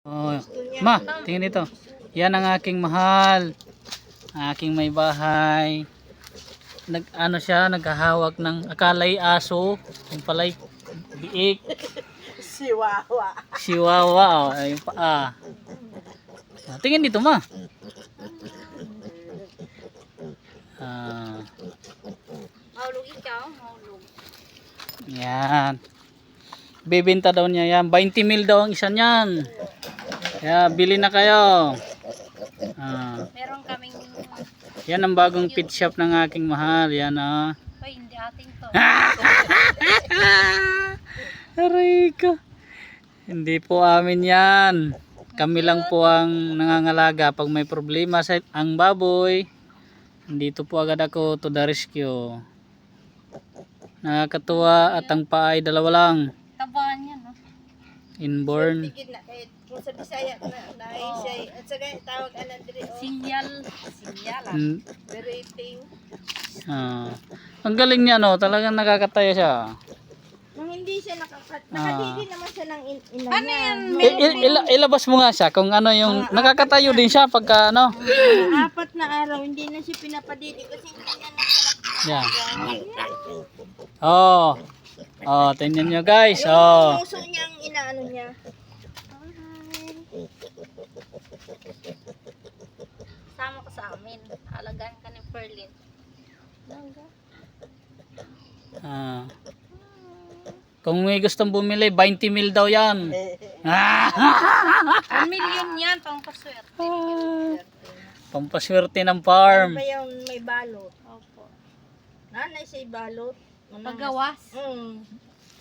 Oh, ma, tingin dito. Yan ang aking mahal. Aking may bahay. Ano siya, naghahawak ng akalay aso, yung palay biik. Chihuahua. Chihuahua, oh, ayun pa. Tingin dito, ma. Maulog ikaw, maulog. Yan. Bibenta daw niya yan. 20 mil daw ang isa niyan. Kaya bili na kayo. Meron kaming... Yan ang bagong pet shop ng aking mahal. Yan ah. Ay, hindi ating to. Aray ko. Hindi po amin yan. Kami lang po ang nangangalaga pag may problema sa ang baboy. Dito po agad ako to the rescue. Nakakatuwa at ang paa ay dalawa lang. Tabahan yan, no? Inborn. Tigid na kahit kung sa Bisaya na ay siya at sa ganyan tawag anan diri o Sinyal. Sinyal, ah. berating. Ang galing niya no, talagang nakakataya siya. Nung hindi siya nakadidi naman siya ng ina Ano niya. yan? Ilabas mo nga siya kung ano yung nakakatayo din siya pagka ano. 4 na araw hindi na siya pinapadidi kasi hindi niya na siya Yan. Oh. Oh, tingnan niyo guys. Oh. yung puso niyang inaano niya. Sama ka sa amin. Alagaan ka ni Perlin. Kung may gustong bumili, 20 mil daw yan. 1 million yan, pang paswerte. Pampaswerte ng farm. Ba yung may balot? Opo. Nanay siya balot. Paggawas.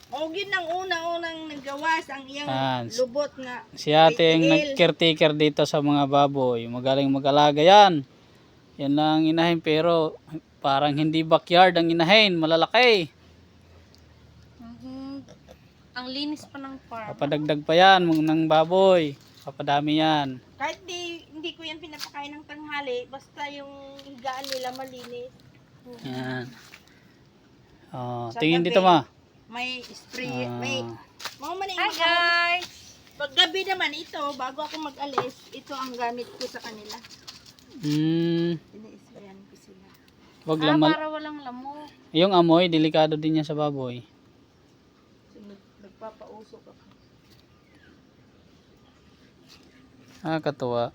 O yun ang unang naggawas ang iyang Yan. lubot nga. Si ating nag-caretaker dito sa mga baboy. Magaling mag-alaga yan. Yan lang ang inahin pero parang hindi backyard ang inahin. Malalaki. Ang linis pa ng farm. Papadagdag pa yan ng baboy. Papadami yan. Kahit hindi ko yan pinapakain ng tanghali, basta yung higaan nila malinis. Yan. Oh, Sa tingin gabi, dito ma. May spray, may mga man Hi guys! Pag gabi naman ito, bago ako mag-alis, ito ang gamit ko sa kanila. Ini-sprayan ko sila. Wag lang Para walang lamok. yung amoy, delikado din yan sa baboy. So, nagpapausok ako. Nakakatuwa.